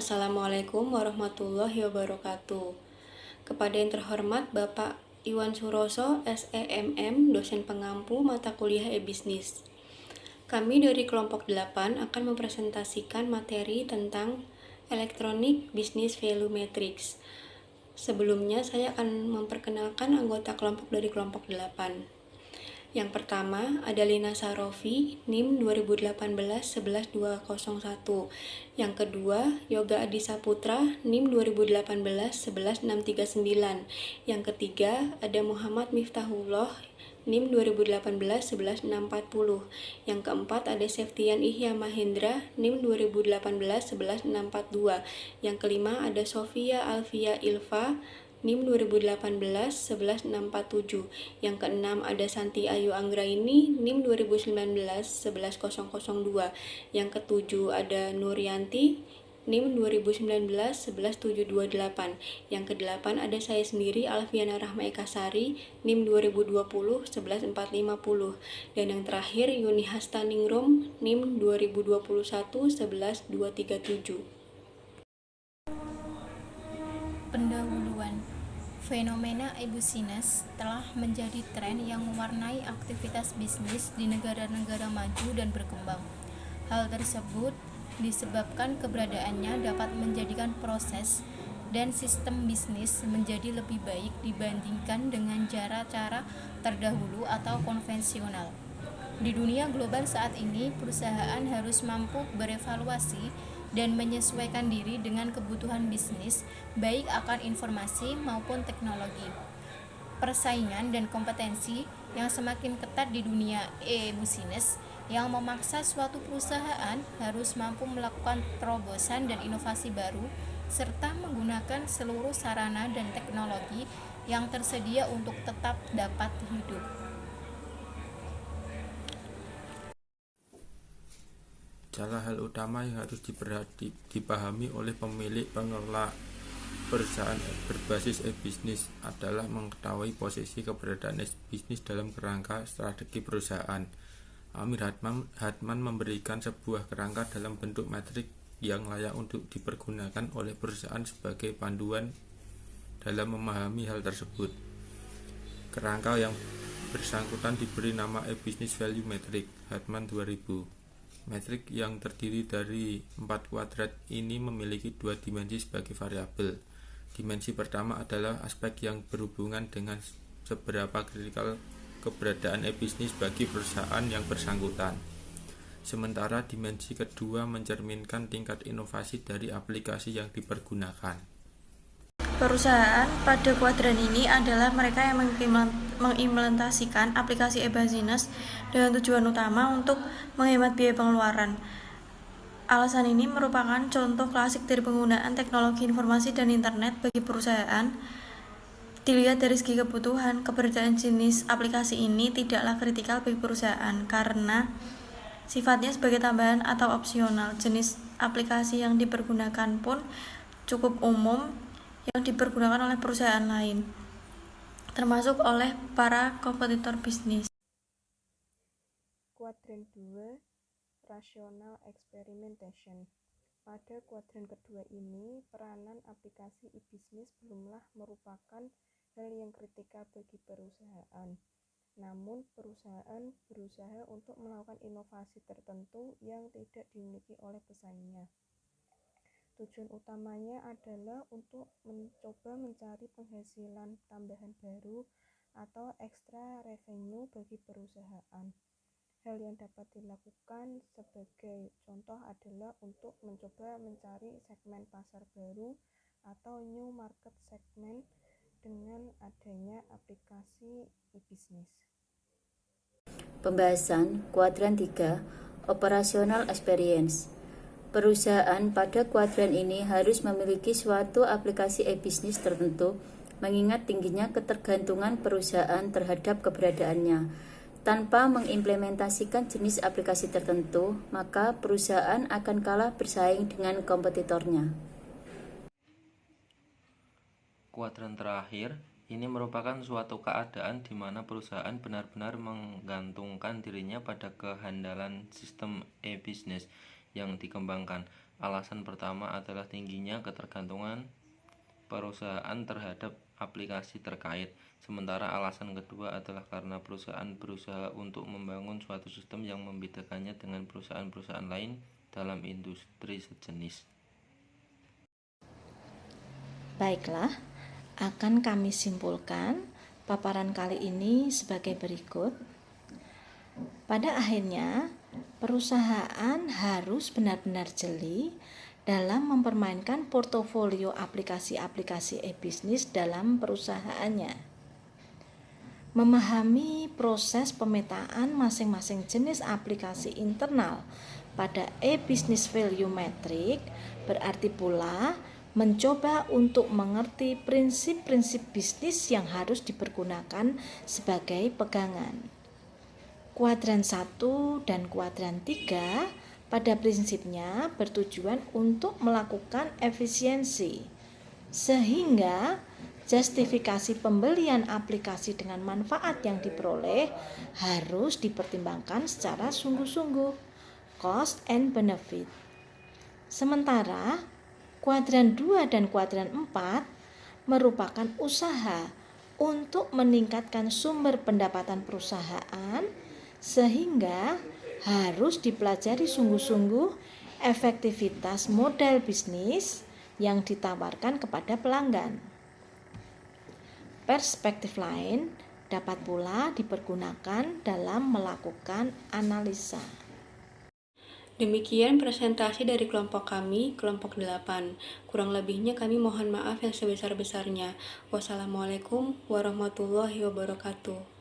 Assalamualaikum warahmatullahi wabarakatuh. Kepada yang terhormat Bapak Iwan Suroso, SEMM, dosen pengampu mata kuliah e-bisnis. Kami dari kelompok 8 akan mempresentasikan materi tentang Electronic Business Value Matrix. Sebelumnya saya akan memperkenalkan anggota kelompok dari kelompok 8. Yang pertama ada Lina Sarofi, NIM 2018-11201. Yang kedua, Yoga Adisa Putra, NIM 2018-11639. Yang ketiga, ada Muhammad Miftahullah, NIM 2018-11640. Yang keempat, ada Septian Ihya Mahendra, NIM 2018-11642. Yang kelima, ada Sofia Alfia Ilva, NIM 2018-11647. Yang keenam ada Santi Ayu Anggraini, NIM 2019-11002. Yang ketujuh ada Nuryanti, NIM 2019-11728. Yang kedelapan ada saya sendiri Alfiana Rahma Ekasari, NIM 2020-11450. Dan yang terakhir Yuni Hastaningrum, NIM 2021-11237. Pendahuluan. Fenomena e-business telah menjadi tren yang mewarnai aktivitas bisnis di negara-negara maju dan berkembang. Hal tersebut disebabkan keberadaannya dapat menjadikan proses dan sistem bisnis menjadi lebih baik dibandingkan dengan cara-cara terdahulu atau konvensional. Di dunia global saat ini, perusahaan harus mampu berevaluasi dan menyesuaikan diri dengan kebutuhan bisnis, baik akan informasi maupun teknologi. Persaingan dan kompetensi yang semakin ketat di dunia e-business yang memaksa suatu perusahaan harus mampu melakukan terobosan dan inovasi baru, serta menggunakan seluruh sarana dan teknologi yang tersedia untuk tetap dapat hidup. Salah hal utama yang harus dipahami oleh pemilik pengelola perusahaan berbasis e-bisnis adalah mengetahui posisi keberadaan e-bisnis dalam kerangka strategi perusahaan. Amir Hatman memberikan sebuah kerangka dalam bentuk metrik yang layak untuk dipergunakan oleh perusahaan sebagai panduan dalam memahami hal tersebut. Kerangka yang bersangkutan diberi nama e-business value metric Hatman 2000. Metrik yang terdiri dari 4 kuadrat ini memiliki 2 dimensi sebagai variabel. Dimensi pertama adalah aspek yang berhubungan dengan seberapa kritikal keberadaan e-bisnis bagi perusahaan yang bersangkutan. Sementara dimensi kedua mencerminkan tingkat inovasi dari aplikasi yang dipergunakan. Perusahaan pada kuadran ini adalah mereka yang mengimplementasikan aplikasi e-business dengan tujuan utama untuk menghemat biaya pengeluaran. Alasan ini merupakan contoh klasik dari penggunaan teknologi informasi dan internet bagi perusahaan. Dilihat dari segi kebutuhan, keberadaan jenis aplikasi ini tidaklah kritikal bagi perusahaan karena sifatnya sebagai tambahan atau opsional. Jenis aplikasi yang dipergunakan pun cukup umum yang dipergunakan oleh perusahaan lain, termasuk oleh para kompetitor bisnis. Kuadran 2, Rational Experimentation. Pada kuadran kedua ini, peranan aplikasi e-bisnis belumlah merupakan hal yang kritikal bagi perusahaan. Namun, perusahaan berusaha untuk melakukan inovasi tertentu yang tidak dimiliki oleh pesaingnya. Tujuan utamanya adalah untuk mencoba mencari penghasilan tambahan baru atau extra revenue bagi perusahaan. Hal yang dapat dilakukan sebagai contoh adalah untuk mencoba mencari segmen pasar baru atau new market segment dengan adanya aplikasi e-bisnis. Pembahasan kuadran 3, Operational Experience. Perusahaan pada kuadran ini harus memiliki suatu aplikasi e-bisnis tertentu, mengingat tingginya ketergantungan perusahaan terhadap keberadaannya. Tanpa mengimplementasikan jenis aplikasi tertentu, maka perusahaan akan kalah bersaing dengan kompetitornya. Kuadran terakhir ini merupakan suatu keadaan di mana perusahaan benar-benar menggantungkan dirinya pada kehandalan sistem e-bisnis yang dikembangkan. Alasan pertama adalah tingginya ketergantungan perusahaan terhadap aplikasi terkait. Sementara alasan kedua adalah karena perusahaan berusaha untuk membangun suatu sistem yang membedakannya dengan perusahaan-perusahaan lain dalam industri sejenis. Baiklah, akan kami simpulkan paparan kali ini sebagai berikut. Pada akhirnya, perusahaan harus benar-benar jeli dalam mempermainkan portofolio aplikasi-aplikasi e-bisnis dalam perusahaannya. Memahami proses pemetaan masing-masing jenis aplikasi internal pada e-business value metric berarti pula mencoba untuk mengerti prinsip-prinsip bisnis yang harus dipergunakan sebagai pegangan. Kuadran 1 dan kuadran 3 pada prinsipnya bertujuan untuk melakukan efisiensi, sehingga justifikasi pembelian aplikasi dengan manfaat yang diperoleh harus dipertimbangkan secara sungguh-sungguh, cost and benefit. Sementara kuadran 2 dan kuadran 4 merupakan usaha untuk meningkatkan sumber pendapatan perusahaan, sehingga harus dipelajari sungguh-sungguh efektivitas model bisnis yang ditawarkan kepada pelanggan. Perspektif lain dapat pula dipergunakan dalam melakukan analisa. Demikian presentasi dari kelompok kami, kelompok 8. Kurang lebihnya kami mohon maaf yang sebesar-besarnya. Wassalamualaikum warahmatullahi wabarakatuh.